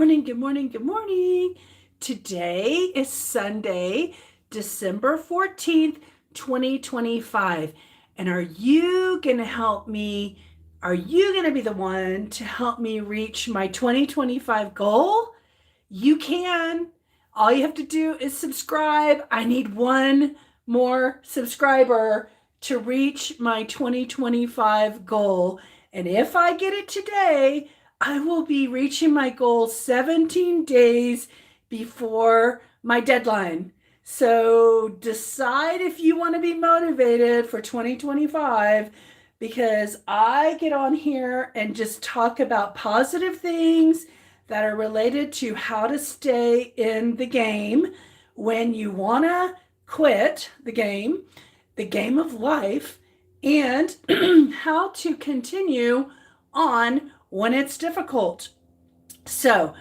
Morning, good morning, good morning. Today is Sunday, December 14th, 2025. And are you going to help me? Are you going to be the one to help me reach my 2025 goal? You can. All you have to do is subscribe. I need one more subscriber to reach my 2025 goal. And if I get it today, I will be reaching my goal 17 days before my deadline. So decide if you want to be motivated for 2025 because I get on here and just talk about positive things that are related to how to stay in the game when you want to quit the game of life, and how to continue on when it's difficult. So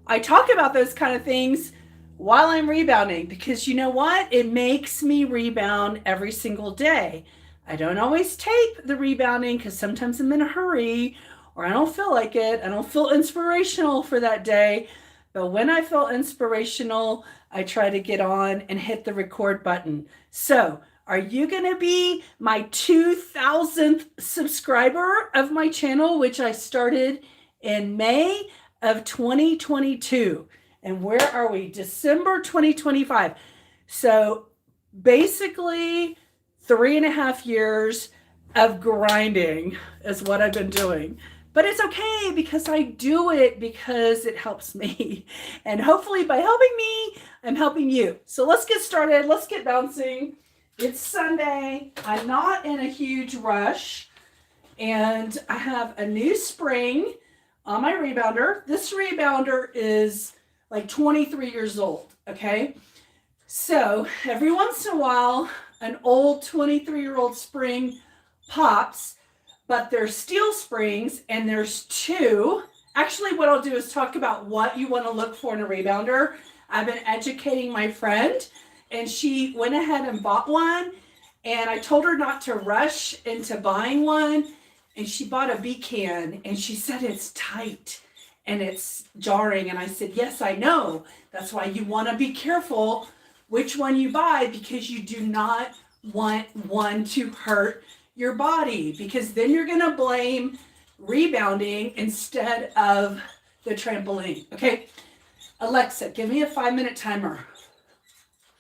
I talk about those kind of things while I'm rebounding because you know what? It makes me rebound every single day. I don't always tape the rebounding because sometimes I'm in a hurry or I don't feel like it. I don't feel inspirational for that day. But when I feel inspirational, I try to get on and hit the record button. So, are you going to be my 2000th subscriber of my channel, which I started in May of 2022? And where are we? December 2025. So, basically, 3.5 years of grinding is what I've been doing. But it's okay because I do it because it helps me. And hopefully by helping me, I'm helping you. So let's get started. Let's get bouncing. It's Sunday. I'm not in a huge rush. And I have a new spring on my rebounder. This rebounder is like 23 years old, okay? So every once in a while, an old 23-year-old spring pops, but they're steel springs, and there's two. Actually, what I'll do is talk about what you want to look for in a rebounder. I've been educating my friend, and she went ahead and bought one, and I told her not to rush into buying one, and she bought a B-can, and she said it's tight, and it's jarring, and I said, yes, I know. That's why you want to be careful which one you buy, because you do not want one to hurt your body, because then you're going to blame rebounding instead of the trampoline. Okay, Alexa, give me a 5-minute timer.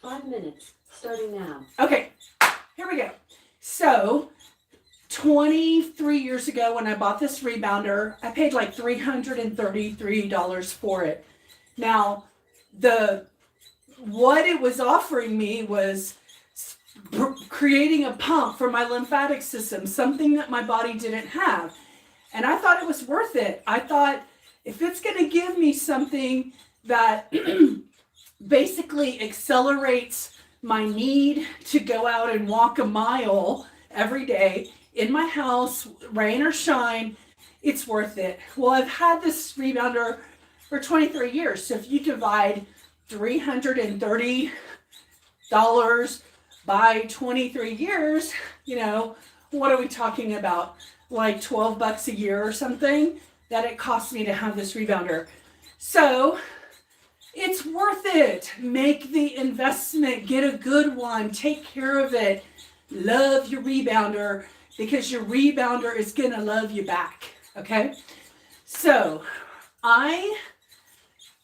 5 minutes, starting now. Okay, here we go. So 23 years ago when I bought this rebounder, I paid like $333 for it. Now, what it was offering me was creating a pump for my lymphatic system, something that my body didn't have. And I thought it was worth it. I thought if it's going to give me something that basically accelerates my need to go out and walk a mile every day in my house, rain or shine, it's worth it. Well, I've had this rebounder for 23 years. So if you divide $330 by 23 years, what are we talking about? Like $12 a year or something that it costs me to have this rebounder. So it's worth it. Make the investment, get a good one, take care of it. Love your rebounder because your rebounder is gonna love you back, okay? So I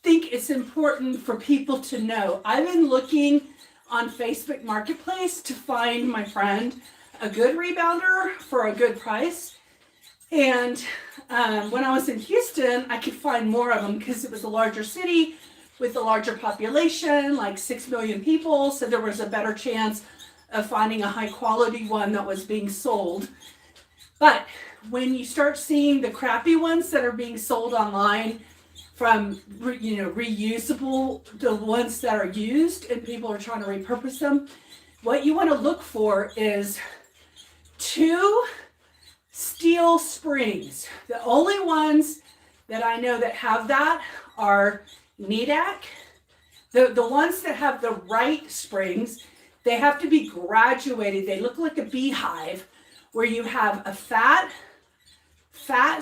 think it's important for people to know. I've been looking on Facebook Marketplace to find my friend a good rebounder for a good price. And when I was in Houston, I could find more of them because it was a larger city with a larger population, like 6 million people. So there was a better chance of finding a high quality one that was being sold. But when you start seeing the crappy ones that are being sold online, from reusable, the ones that are used and people are trying to repurpose them, what you want to look for is 2 steel springs. The only ones that I know that have that are Nidec. The ones that have the right springs, they have to be graduated. They look like a beehive where you have a fat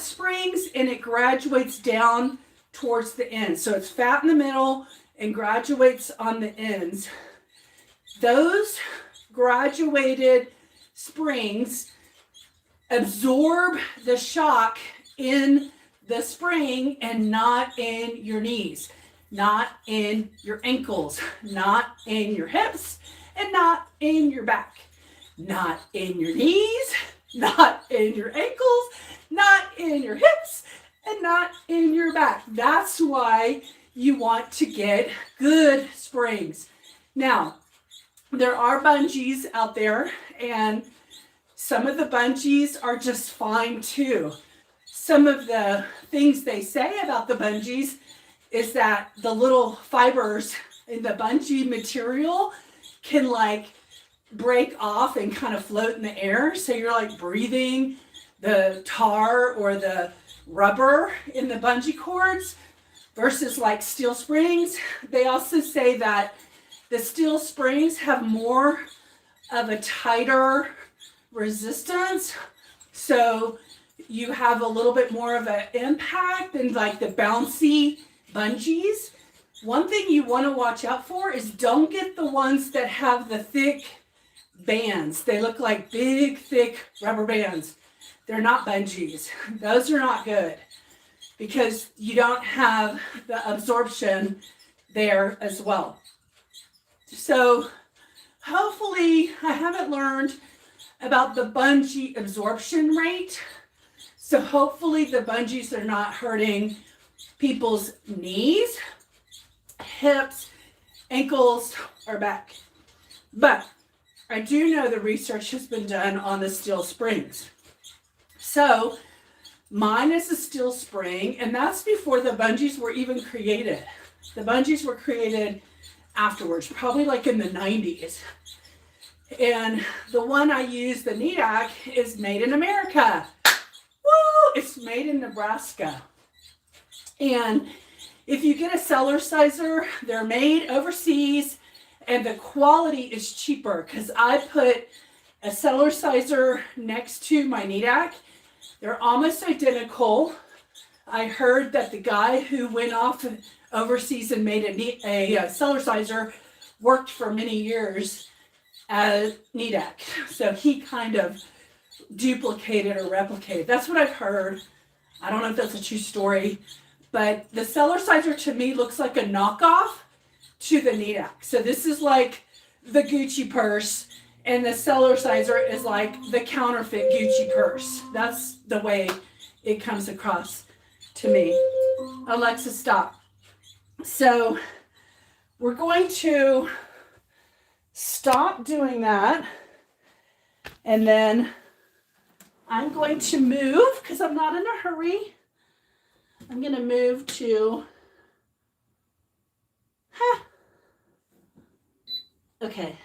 springs and it graduates down towards the end. So it's fat in the middle and graduates on the ends. Those graduated springs absorb the shock in the spring and not in your knees, not in your ankles, not in your hips, and not in your back, not in your knees, not in your ankles, not in your hips, and not in your back. That's why you want to get good springs. Now, there are bungees out there, and some of the bungees are just fine too. Some of the things they say about the bungees is that the little fibers in the bungee material can like break off and kind of float in the air. So you're like breathing the tar or the rubber in the bungee cords versus like steel springs. They also say that the steel springs have more of a tighter resistance. So you have a little bit more of an impact than like the bouncy bungees. One thing you want to watch out for is don't get the ones that have the thick bands. They look like big, thick rubber bands. They're not bungees. Those are not good because you don't have the absorption there as well. So hopefully I haven't learned about the bungee absorption rate. So hopefully the bungees are not hurting people's knees, hips, ankles, or back. But I do know the research has been done on the steel springs. So mine is a steel spring, and that's before the bungees were even created. The bungees were created afterwards, probably like in the 90s. And the one I use, the Nidak, is made in America. Woo! It's made in Nebraska. And if you get a Cellerciser, they're made overseas and the quality is cheaper because I put a Cellerciser next to my Nidak. They're almost identical. I heard that the guy who went off overseas and made a Cellerciser worked for many years at Nidak. So he kind of duplicated or replicated. That's what I've heard. I don't know if that's a true story, but the Cellerciser to me looks like a knockoff to the Nidak. So this is like the Gucci purse, and the Cellerciser is like the counterfeit Gucci purse. That's the way it comes across to me. Alexa, stop. So we're going to stop doing that, and then I'm going to move because I'm not in a hurry. I'm going to move to, okay.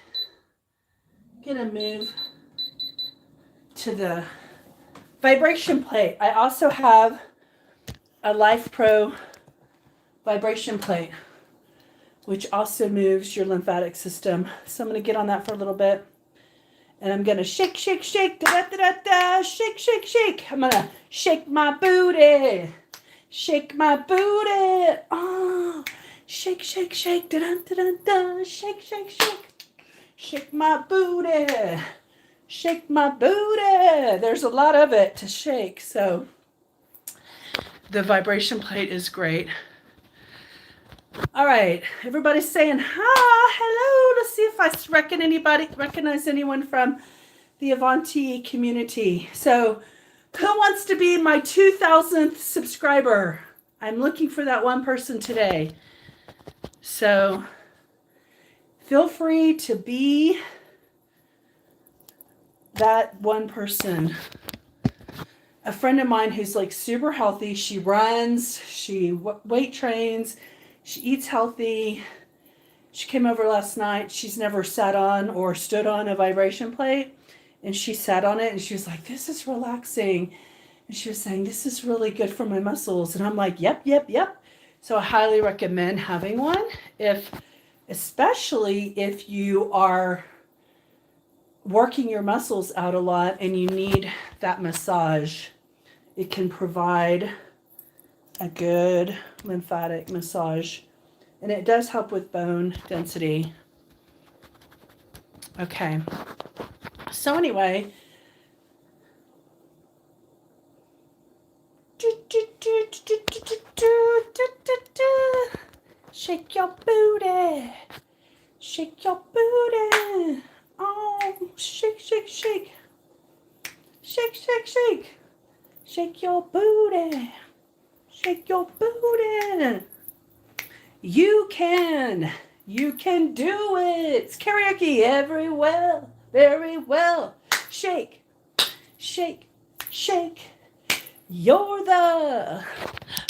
I'm going to move to the vibration plate. I also have a Life Pro vibration plate, which also moves your lymphatic system. So I'm going to get on that for a little bit. And I'm going to shake, shake, shake, da-da-da-da-da, shake, shake, shake. I'm going to shake my booty. Shake my booty. Oh, shake, shake, shake, da-da-da-da-da, shake, shake, shake. Shake my booty. Shake my booty. There's a lot of it to shake. So the vibration plate is great. All right, everybody's saying hi, hello. Let's see if I recognize anyone from the Avanti community. So, who wants to be my 2,000th subscriber? I'm looking for that one person today. So, feel free to be that one person. A friend of mine who's like super healthy. She runs, she weight trains. She eats healthy. She came over last night. She's never sat on or stood on a vibration plate. And she sat on it and she was like, this is relaxing. And she was saying, this is really good for my muscles. And I'm like, yep, yep, yep. So I highly recommend having one, especially if you are working your muscles out a lot and you need that massage. It can provide a good lymphatic massage. And it does help with bone density. Okay. So anyway, shake your booty. Shake your booty. Oh, shake, shake, shake. Shake, shake, shake. Shake your booty. Shake your booty. You can. You can do it. It's karaoke everywhere. Very well. Shake, shake, shake. You're the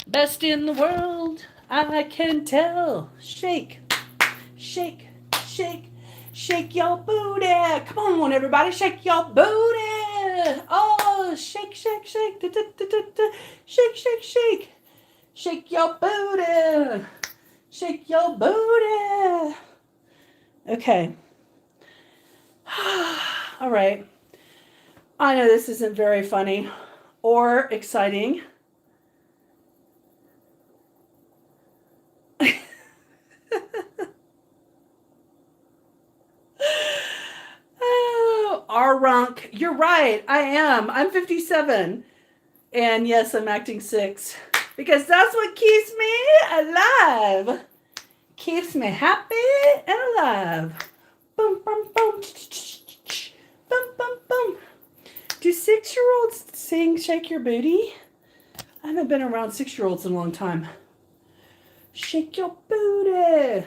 best in the world. I can tell. Shake, shake, shake. Shake your booty. Come on, everybody. Shake your booty. Oh, shake, shake, shake. Da, da, da, da, da. Shake, shake, shake. Shake your booty. Shake your booty. Okay. All right. I know this isn't very funny or exciting. Oh, Runk, you're right. I am. I'm 57. And yes, I'm acting 6. Because that's what keeps me alive. Keeps me happy and alive. Boom, boom, boom. Boom, boom, boom. Do 6-year-olds sing Shake Your Booty? I haven't been around 6-year-olds in a long time. Shake your booty.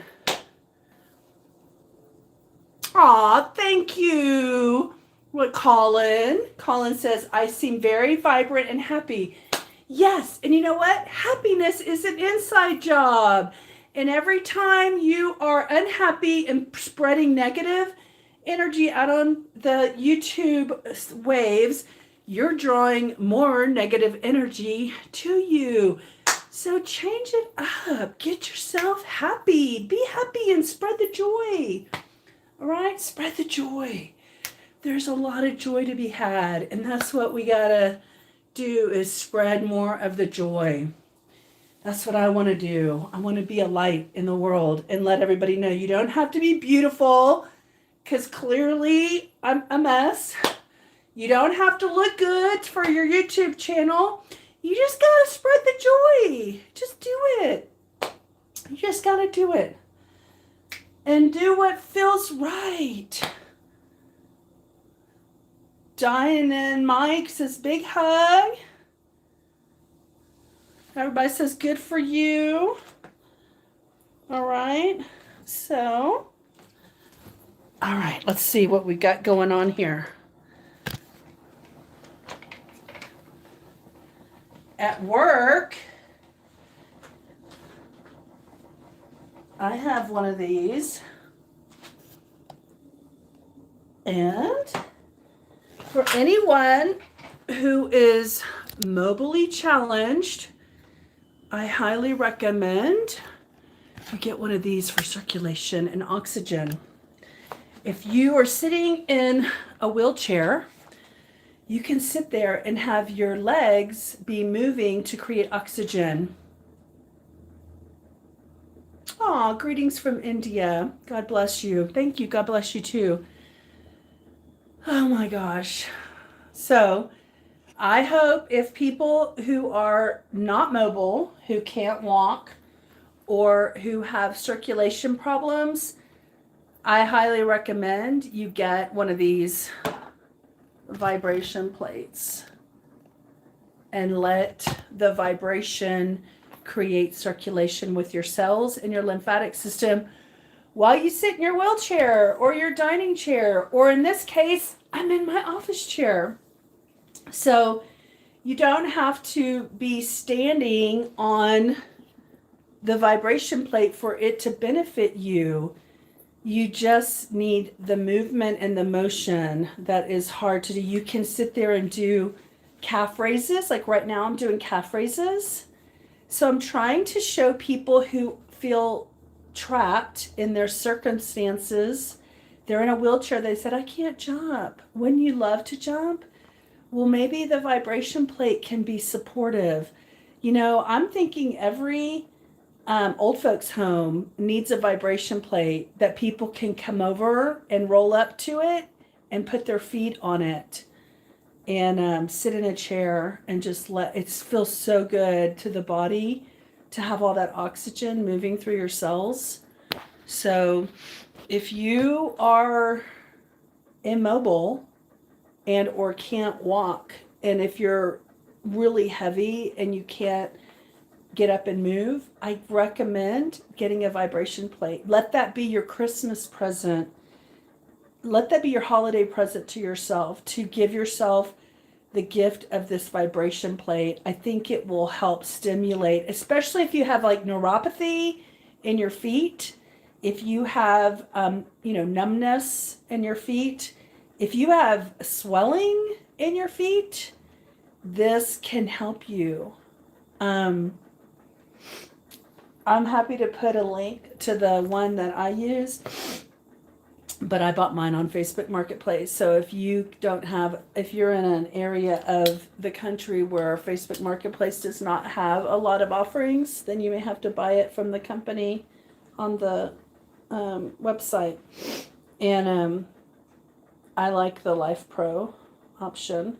Aw, thank you. What, Colin? Colin says, I seem very vibrant and happy. Yes, and you know what? Happiness is an inside job. And every time you are unhappy and spreading negative energy out on the YouTube waves, you're drawing more negative energy to you. So change it up. Get yourself happy. Be happy and spread the joy. All right? Spread the joy. There's a lot of joy to be had. And that's what we got to do, is spread more of the joy. That's what I want to do. I want to be a light in the world and let everybody know you don't have to be beautiful, because clearly I'm a mess. You don't have to look good for your YouTube channel. You just got to spread the joy. Just do it. You just got to do it. And do what feels right. Diane Mike says, big hug. Everybody says, good for you. All right. So, all right, let's see what we got going on here. At work, I have one of these. And for anyone who is mobily challenged, I highly recommend you get one of these for circulation and oxygen. If you are sitting in a wheelchair, you can sit there and have your legs be moving to create oxygen. Aw, greetings from India. God bless you. Thank you. God bless you too. Oh my gosh. So I hope if people who are not mobile, who can't walk, or who have circulation problems, I highly recommend you get one of these vibration plates and let the vibration create circulation with your cells and your lymphatic system while you sit in your wheelchair or your dining chair, or in this case, I'm in my office chair. So you don't have to be standing on the vibration plate for it to benefit you. You just need the movement and the motion that is hard to do. You can sit there and do calf raises. Like right now I'm doing calf raises. So I'm trying to show people who feel trapped in their circumstances. They're in a wheelchair. They said, I can't jump. Wouldn't you love to jump? Well, maybe the vibration plate can be supportive. You know, I'm thinking every old folks home needs a vibration plate that people can come over and roll up to it and put their feet on it and sit in a chair and just let it feels so good to the body to have all that oxygen moving through your cells. So if you are immobile and or can't walk, and if you're really heavy and you can't get up and move, I recommend getting a vibration plate. Let that be your Christmas present. Let that be your holiday present to yourself, to give yourself the gift of this vibration plate. I think it will help stimulate, especially if you have like neuropathy in your feet, if you have numbness in your feet, if you have swelling in your feet, this can help you. I'm happy to put a link to the one that I use, but I bought mine on Facebook Marketplace. So if you're in an area of the country where Facebook Marketplace does not have a lot of offerings, then you may have to buy it from the company on the website. And I like the Life Pro option.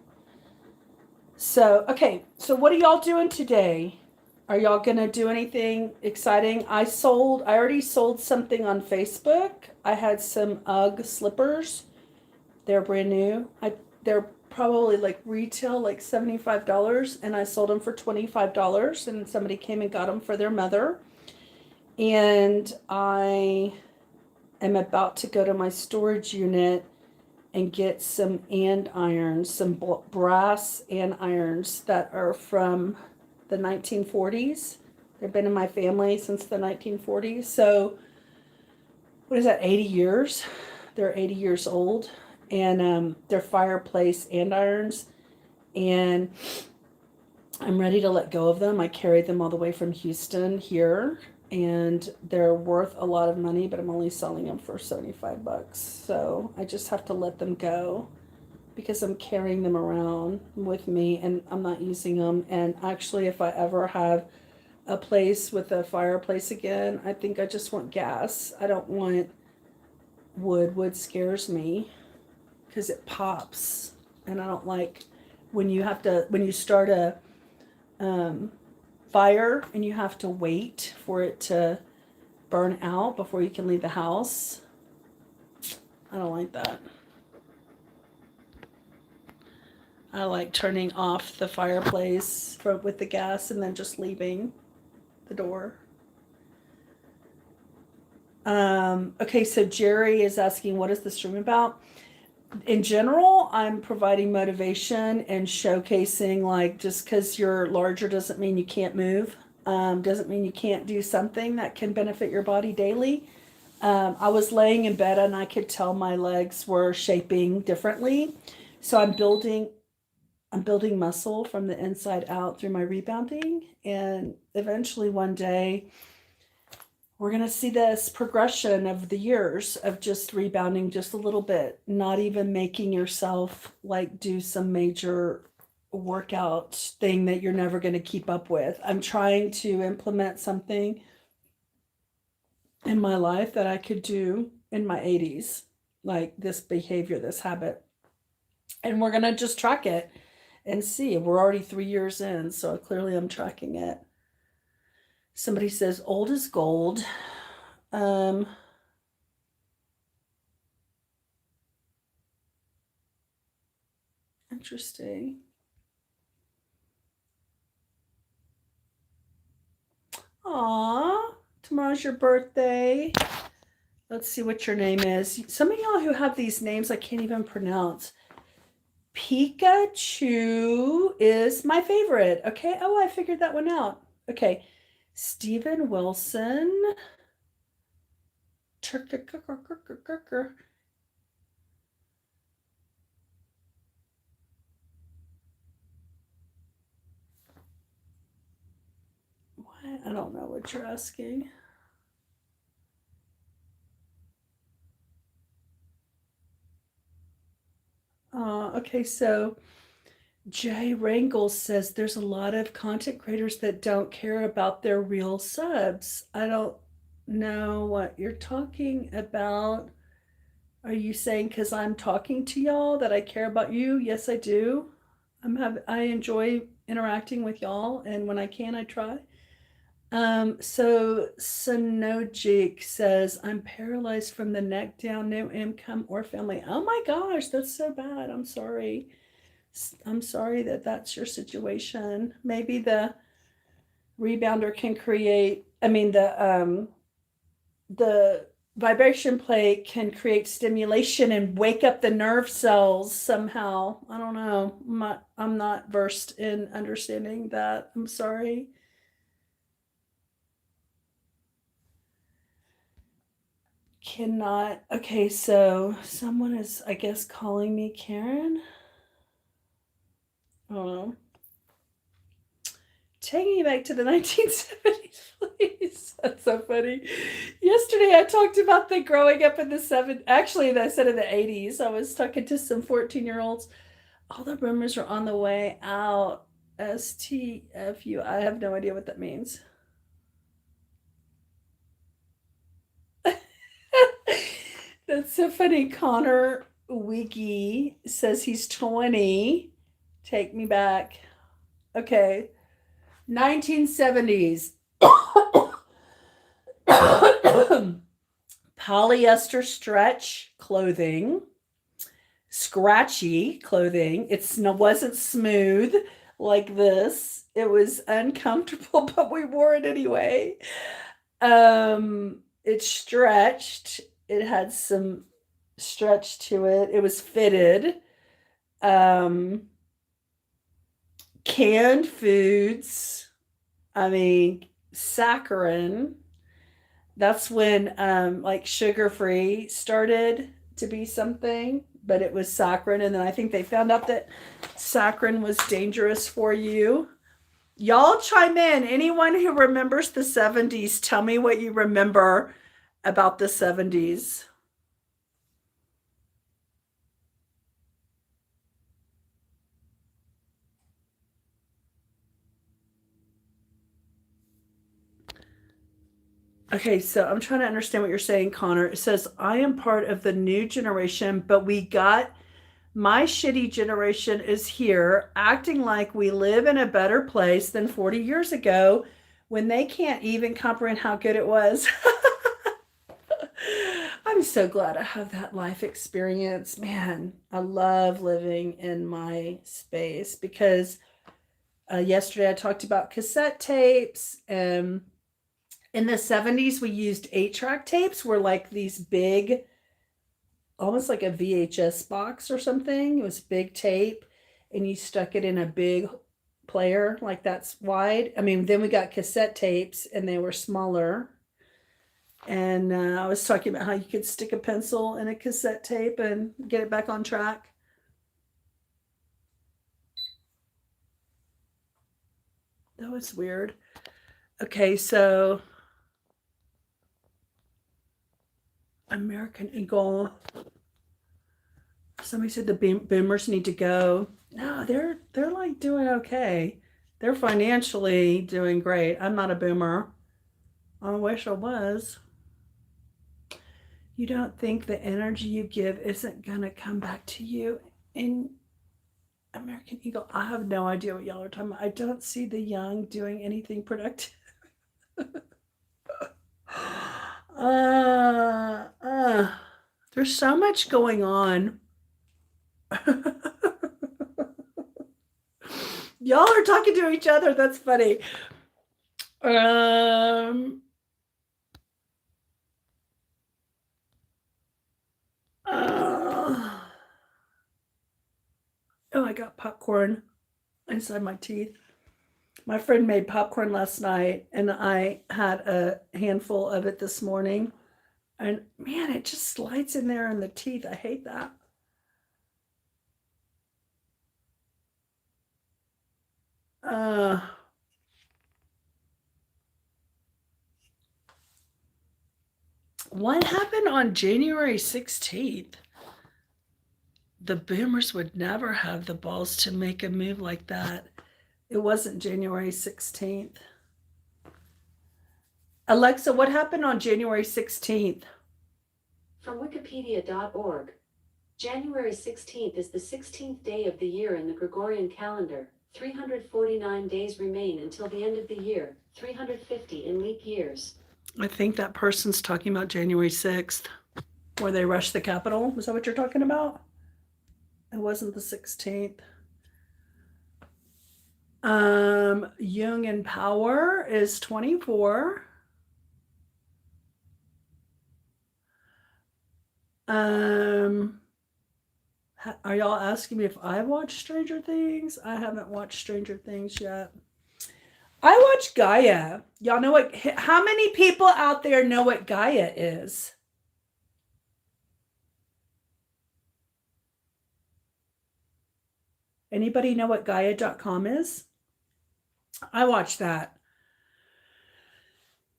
So, okay, so what are y'all doing today? Are y'all gonna do anything exciting? I already sold something on Facebook. I had some UGG slippers. They're brand new. They're probably like retail like $75, and I sold them for $25, and somebody came and got them for their mother. And I am about to go to my storage unit and get some andirons, some brass andirons that are from the 1940s. They've been in my family since the 1940s. So, what is that, 80 years? They're 80 years old. And they're fireplace andirons. And I'm ready to let go of them. I carried them all the way from Houston here. And they're worth a lot of money, but I'm only selling them for $75. So I just have to let them go because I'm carrying them around with me and I'm not using them. And actually, if I ever have a place with a fireplace again, I think I just want gas. I don't want wood. Wood scares me because it pops. And I don't like when you start a fire and you have to wait for it to burn out before you can leave the house. I don't like that. I like turning off the fireplace with the gas and then just leaving the door. Okay, so Jerry is asking, what is the stream about? In general, I'm providing motivation and showcasing, like, just because you're larger doesn't mean you can't move. Doesn't mean you can't do something that can benefit your body daily. I was laying in bed and I could tell my legs were shaping differently. So I'm building muscle from the inside out through my rebounding. And eventually one day we're going to see this progression of the years of just rebounding just a little bit, not even making yourself like do some major workout thing that you're never going to keep up with. I'm trying to implement something in my life that I could do in my 80s, like this behavior, this habit. And we're going to just track it and see. We're already 3 years in, so clearly I'm tracking it. Somebody says old is gold. Interesting. Aw, tomorrow's your birthday. Let's see what your name is. Some of y'all who have these names I can't even pronounce. Pikachu is my favorite. Okay. Oh, I figured that one out. Okay. Stephen Wilson. What? I don't know what you're asking. Okay, so Jay Rangel says there's a lot of content creators that don't care about their real subs. I don't know what you're talking about. Are you saying because I'm talking to y'all that I care about you? Yes, I do. I enjoy interacting with y'all, and when I can, I try. So Sonojik says I'm paralyzed from the neck down, no income or family. Oh my gosh, that's so bad. I'm sorry. I'm sorry that that's your situation. Maybe the rebounder can create. I mean the vibration plate can create stimulation and wake up the nerve cells somehow. I don't know. I'm not versed in understanding that. I'm sorry. Cannot. Okay, so someone is, I guess, calling me Karen. I don't know. Take me back to the 1970s, please. That's so funny. Yesterday, I talked about the growing up in the Actually, I said in the 80s. I was talking to some 14-year-olds. All the rumors are on the way out. STFU. I have no idea what that means. That's so funny. Connor Wiki says he's 20. Take me back. Okay. 1970s. Polyester stretch clothing, scratchy clothing. Wasn't smooth like this. It was uncomfortable, but we wore it anyway. It stretched. It had some stretch to it. It was fitted. Um, Canned foods. I mean, saccharin. That's when like sugar free started to be something, but it was saccharin, and then I think they found out that saccharin was dangerous for you. Y'all chime in. Anyone who remembers the 70s, tell me what you remember about the 70s. Okay, so I'm trying to understand what you're saying, Connor. It says, I am part of the new generation, but we got my shitty generation is here acting like we live in a better place than 40 years ago when they can't even comprehend how good it was. I'm so glad I have that life experience. Man, I love living in my space because yesterday I talked about cassette tapes. And in the 70s, we used 8-track tapes, were like these big, almost like a VHS box or something. It was big tape, and you stuck it in a big player like that's wide. I mean, then we got cassette tapes, and they were smaller. And I was talking about how you could stick a pencil in a cassette tape and get it back on track. That was weird. Okay, so American Eagle. Somebody said the boomers need to go. No, they're like doing okay. They're financially doing great. I'm not a boomer. I wish I was. You don't think the energy you give isn't gonna come back to you in American Eagle? I have no idea what y'all are talking about. I don't see the young doing anything productive. uh, uh, there's so much going on. Y'all are talking to each other. That's funny. Um. Uh, oh, I got popcorn inside my teeth. My friend made popcorn last night, and I had a handful of it this morning. And man, it just slides in there in the teeth. I hate that. Uh, what happened on January 16th? the boomers would never have the balls to make a move like that. It wasn't January 16th. Alexa, what happened on January 16th? From Wikipedia.org. January 16th is the 16th day of the year in the Gregorian calendar. 349 days remain until the end of the year, 350 in leap years. I think that person's talking about January 6th, where they rushed the Capitol. Is that what you're talking about? It wasn't the 16th. Young in Power is 24. Are y'all asking me if I watched Stranger Things? I haven't watched Stranger Things yet. I watch Gaia. Y'all know what? How many people out there know what Gaia is? Anybody know what Gaia.com is? I watch that.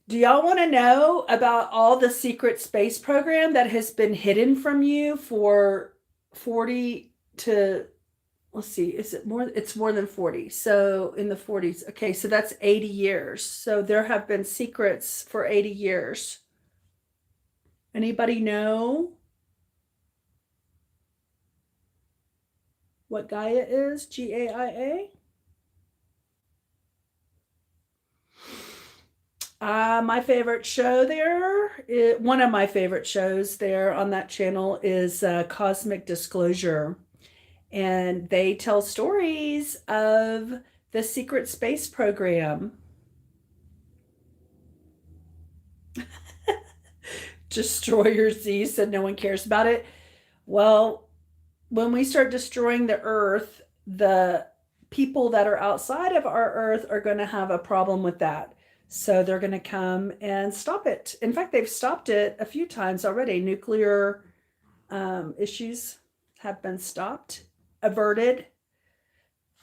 Do y'all want to know about all the secret space program that has been hidden from you for 40 to, let's see, is it more? It's more than 40. So in the 40s. Okay, so that's 80 years. So there have been secrets for 80 years. Anybody know what Gaia is? Gaia? My favorite show there, one of my favorite shows there on that channel is Cosmic Disclosure. And they tell stories of the secret space program. Destroyer Z said no one cares about it. Well, when we start destroying the earth, the people that are outside of our earth are going to have a problem with that. So they're going to come and stop it. In fact, they've stopped it a few times already. Nuclear issues have been stopped, averted.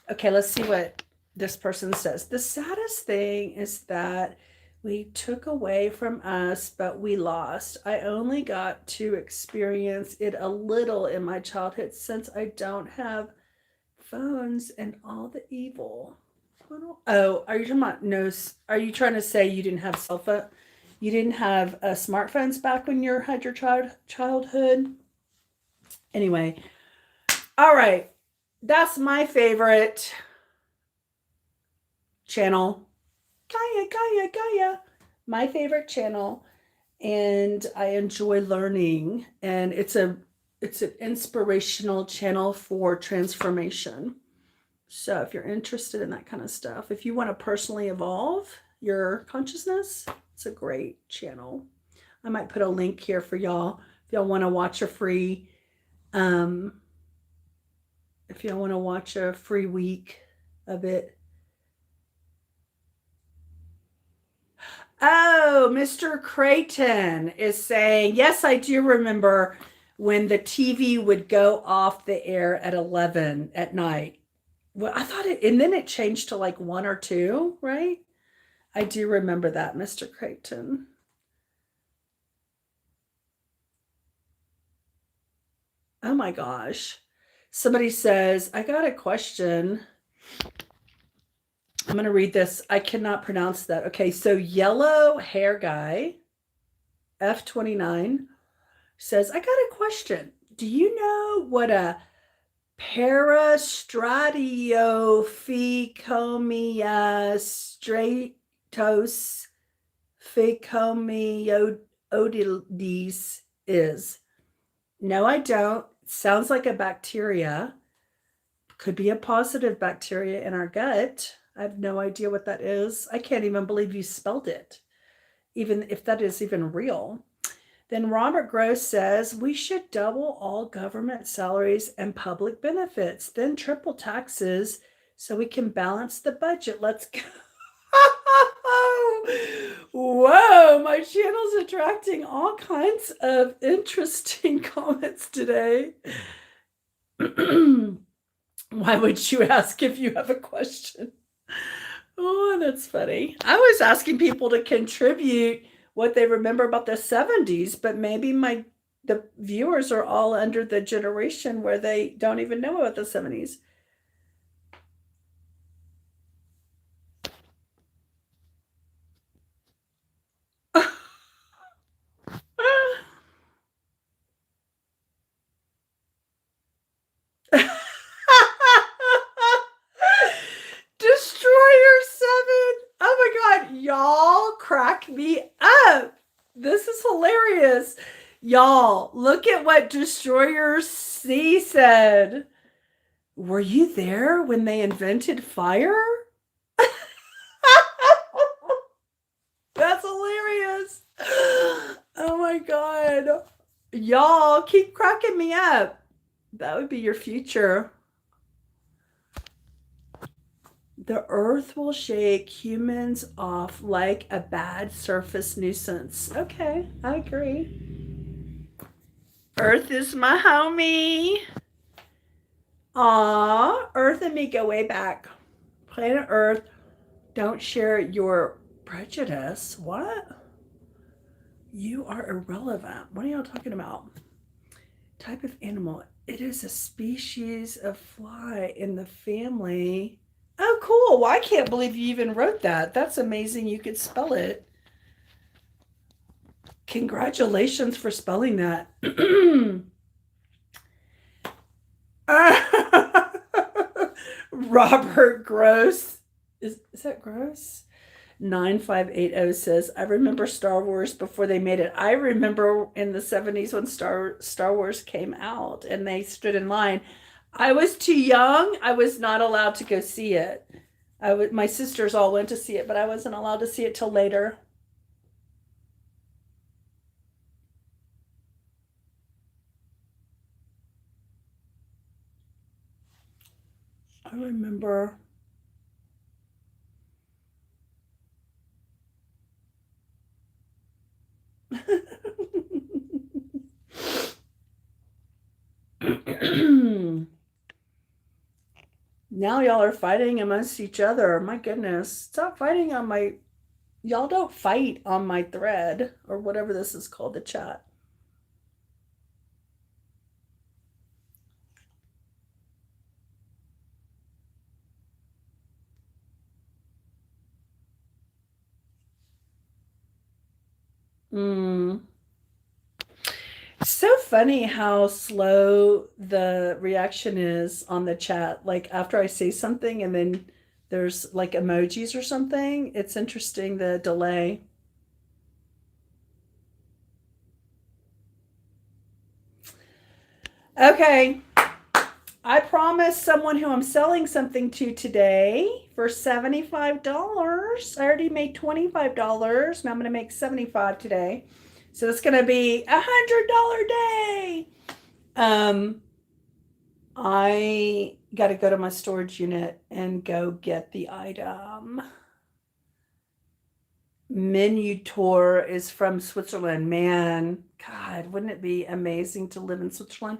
Okay, let's see what this person says. The saddest thing is that we took away from us, but we lost. I only got to experience it a little in my childhood since I don't have phones and all the evil. Oh, are you talking about no? Are you trying to say you didn't have cell phone? You didn't have smartphones back when you had your childhood? Anyway, all right. That's my favorite channel. Gaia. My favorite channel, and I enjoy learning. And it's an inspirational channel for transformation. So if you're interested in that kind of stuff, if you want to personally evolve your consciousness, it's a great channel. I might put a link here for y'all if y'all want to watch a free week of it. Oh, Mr. Creighton is saying, yes, I do remember when the TV would go off the air at 11 at night. Well, I thought and then it changed to like 1 or 2, right? I do remember that, Mr. Creighton. Oh my gosh. Somebody says, I got a question. I'm going to read this. I cannot pronounce that. Okay, so Yellow Hair Guy, F29, says, I got a question. Do you know what a Parastratiophecomia stratos phecomioides is? No, I don't. It sounds like a bacteria. Could be a positive bacteria in our gut. I have no idea what that is. I can't even believe you spelled it, even if that is even real. Then Robert Gross says, we should double all government salaries and public benefits, then triple taxes so we can balance the budget. Let's go. Whoa, my channel's attracting all kinds of interesting comments today. Why would you ask if you have a question? Oh, that's funny. I was asking people to contribute what they remember about the 70s, but maybe my the viewers are all under the generation where they don't even know about the 70s. Destroyer 7. Oh my God. Y'all crack me up. This is hilarious. Y'all, look at what Destroyer C said. Were you there when they invented fire? That's hilarious. Oh my God. Y'all keep cracking me up. That would be your future. The earth will shake humans off like a bad surface nuisance. Okay, I agree. Earth is my homie. Aw, Earth and me go way back. Planet Earth, don't share your prejudice. What? You are irrelevant. What are y'all talking about? Type of animal. It is a species of fly in the family. Oh, cool. Well, I can't believe you even wrote that. That's amazing. You could spell it. Congratulations for spelling that. Robert Gross. Is that Gross? 9580 says, I remember Star Wars before they made it. I remember in the 70s when Star Wars came out and they stood in line. I was too young. I was not allowed to go see it. My sisters all went to see it, but I wasn't allowed to see it till later. I remember. Now y'all are fighting amongst each other. My goodness. Stop fighting on my. Y'all don't fight on my thread or whatever this is called, the chat. It's so funny how slow the reaction is on the chat. Like after I say something and then there's like emojis or something, it's interesting the delay. Okay. I promised someone who I'm selling something to today for $75. I already made $25. Now I'm going to make $75 today. So it's going to be $100 day. I got to go to my storage unit and go get the item. Menu tour is from Switzerland. Man, God, wouldn't it be amazing to live in Switzerland?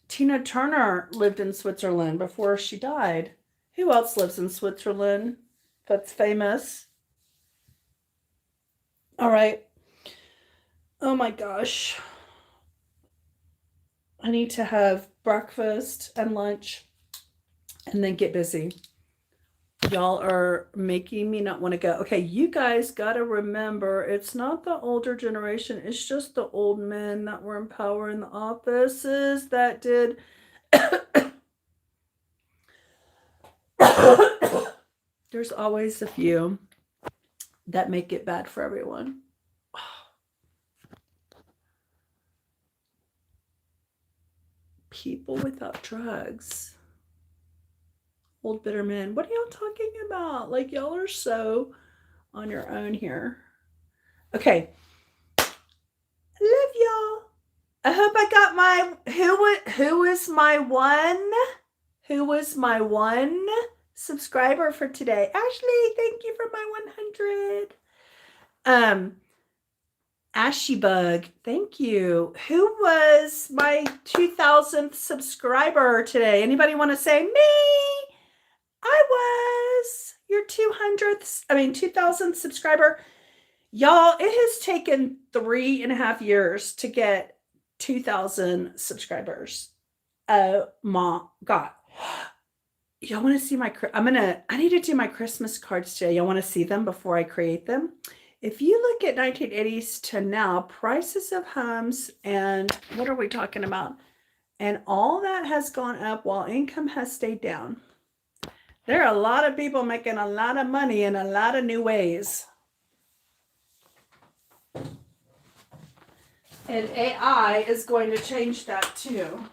Tina Turner lived in Switzerland before she died. Who else lives in Switzerland that's famous? All right. Oh my gosh. I need to have breakfast and lunch and then get busy. Y'all are making me not want to go. Okay, you guys got to remember, it's not the older generation. It's just the old men that were in power in the offices that did. There's always a few that make it bad for everyone. People without drugs. Old bitter men. What are y'all talking about? Like y'all are so on your own here. Okay. Love y'all. I hope I got my who was my one subscriber for today. Ashley, thank you for my 100. Ashy Bug, thank you. Who was my 2000th subscriber today? Anybody want to say me? I was your 2000th subscriber. Y'all, it has taken 3.5 years to get 2,000 subscribers. Oh my God. Y'all want to see my, I need to do my Christmas cards today. Y'all want to see them before I create them? If you look at 1980s to now, prices of homes and what are we talking about? And all that has gone up while income has stayed down. There are a lot of people making a lot of money in a lot of new ways. And AI is going to change that too.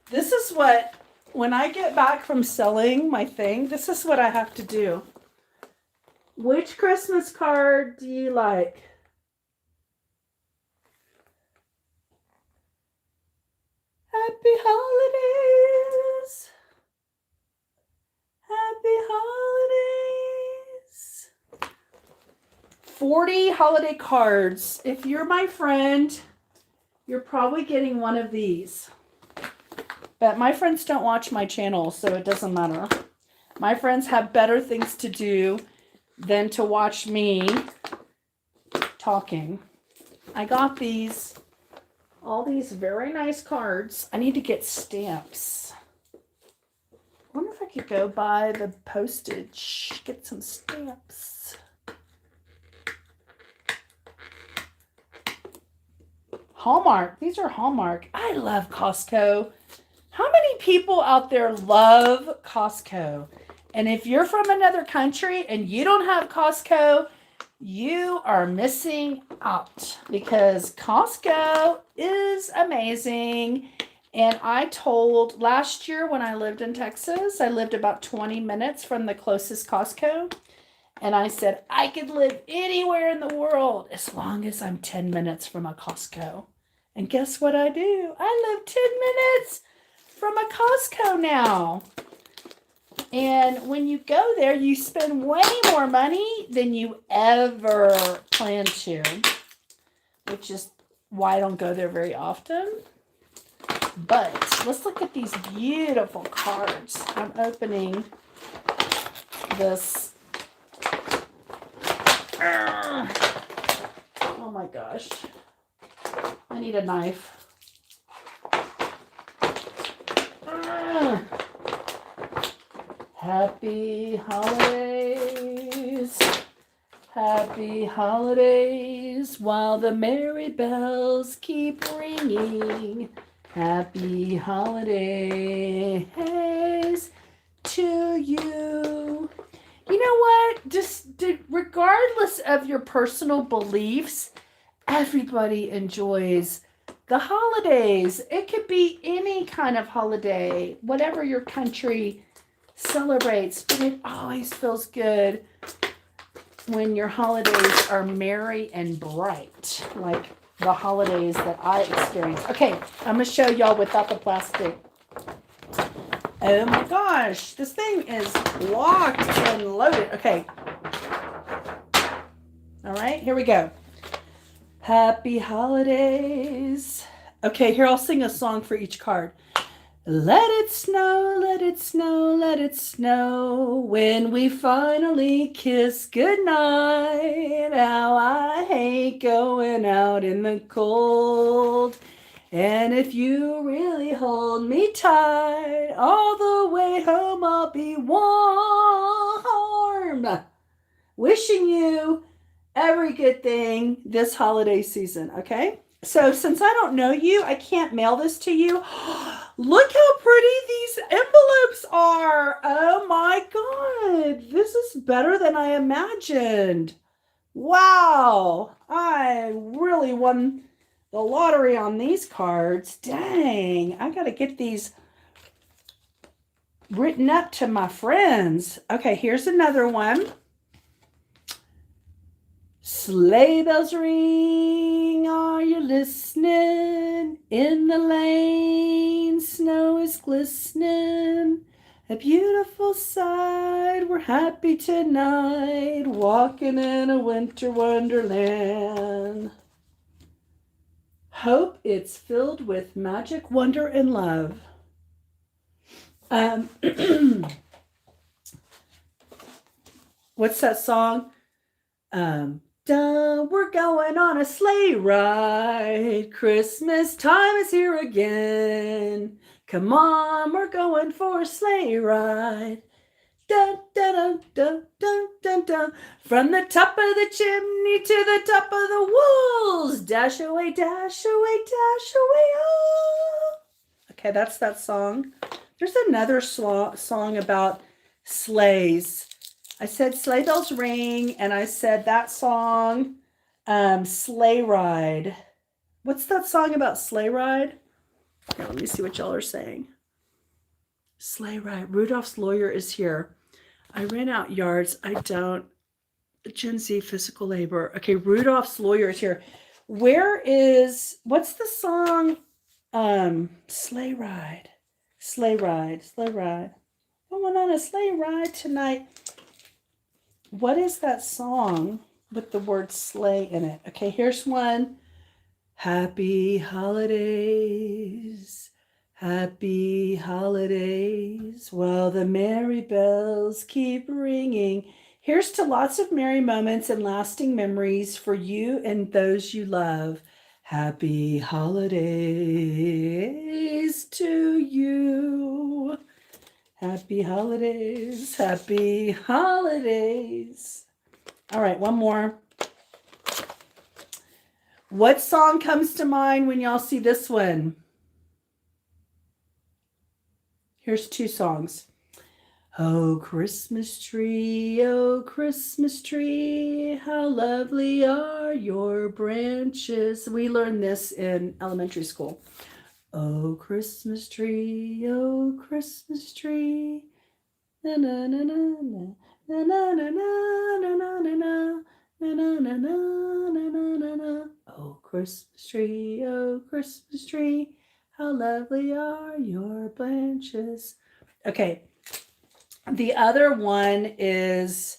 This is what, when I get back from selling my thing, this is what I have to do. Which Christmas card do you like? Happy holidays. Happy holidays. 40 holiday cards. If you're my friend, you're probably getting one of these. But my friends don't watch my channel, so it doesn't matter. My friends have better things to do than to watch me talking. I got these, all these very nice cards. I need to get stamps. I wonder if I could go buy the postage, get some stamps. Hallmark. These are Hallmark. I love Costco. How many people out there love Costco? And if you're from another country and you don't have Costco, you are missing out because Costco is amazing. And I told last year when I lived in Texas, I lived about 20 minutes from the closest Costco. And I said, I could live anywhere in the world as long as I'm 10 minutes from a Costco. And guess what I do? I live 10 minutes from a Costco now. And when you go there, you spend way more money than you ever plan to, which is why I don't go there very often. But let's look at these beautiful cards. I'm opening this. Oh my gosh. I need a knife. Happy holidays. Happy holidays while the merry bells keep ringing. Happy holidays to you. You know what? Just regardless of your personal beliefs, everybody enjoys the holidays. It could be any kind of holiday, whatever your country celebrates, but it always feels good when your holidays are merry and bright, like the holidays that I experience. Okay, I'm going to show y'all without the plastic. Oh my gosh, this thing is locked and loaded. Okay. All right, here we go. Happy holidays. Okay, here I'll sing a song for each card. Let it snow, let it snow, let it snow when we finally kiss goodnight. How I hate going out in the cold. And if you really hold me tight, all the way home I'll be warm. Wishing you every good thing this holiday season, okay? So since I don't know you, I can't mail this to you. Look how pretty these envelopes are. Oh my God. This is better than I imagined. Wow. I really won the lottery on these cards. Dang. I got to get these written up to my friends. Okay, here's another one. Sleigh bells ring, are you listening? In the lane, snow is glistening. A beautiful sight, we're happy tonight, walking in a winter wonderland. Hope it's filled with magic, wonder, and love. What's that song? We're going on a sleigh ride. Christmas time is here again. Come on, we're going for a sleigh ride. Dun, dun, dun, dun, dun, dun. From the top of the chimney to the top of the walls. Dash away, dash away, dash away. Oh. Okay, that's that song. There's another song about sleighs. I said Sleigh Bells Ring, and I said that song, Sleigh Ride. What's that song about sleigh ride? Here, let me see what y'all are saying. Sleigh ride. Rudolph's lawyer is here. I ran out yards. I don't. Gen Z physical labor. Okay, Rudolph's lawyer is here. What's the song? Sleigh ride. Sleigh ride. Sleigh ride. Going on a sleigh ride tonight. What is that song with the word sleigh in it? Okay, here's one. Happy holidays. Happy holidays, while the merry bells keep ringing. Here's to lots of merry moments and lasting memories for you and those you love. Happy holidays to you. Happy holidays, happy holidays. All right, one more. What song comes to mind when y'all see this one? Here's two songs. Oh, Christmas tree, how lovely are your branches. We learned this in elementary school. Oh, Christmas tree, na na na na na na na na na na na na na na na na na. Oh, Christmas tree, how lovely are your branches. Okay. The other one is,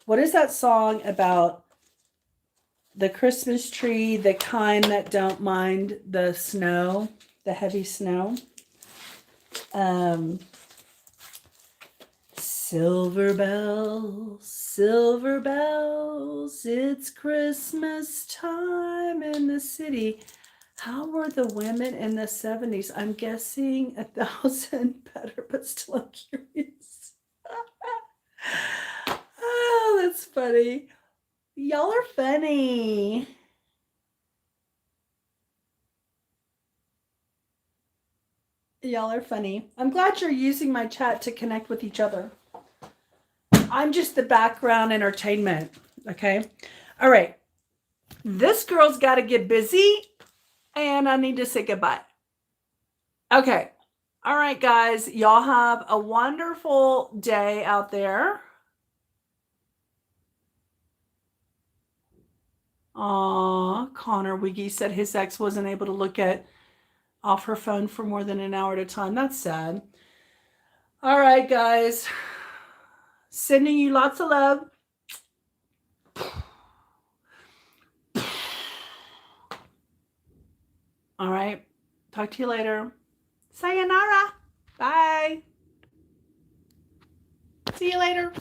what is that song about the Christmas tree, the kind that don't mind the snow, the heavy snow? Silver bells, it's Christmas time in the city. How were the women in the 70s? I'm guessing 1,000 better, but still I'm curious. Oh, that's funny. Y'all are funny. Y'all are funny. I'm glad you're using my chat to connect with each other. I'm just the background entertainment, okay? All right. This girl's got to get busy, and I need to say goodbye. Okay. All right, guys. Y'all have a wonderful day out there. Aw, Connor Wiggy said his ex wasn't able to look off her phone for more than an hour at a time. That's sad. All right, guys. Sending you lots of love. All right. Talk to you later. Sayonara. Bye. See you later.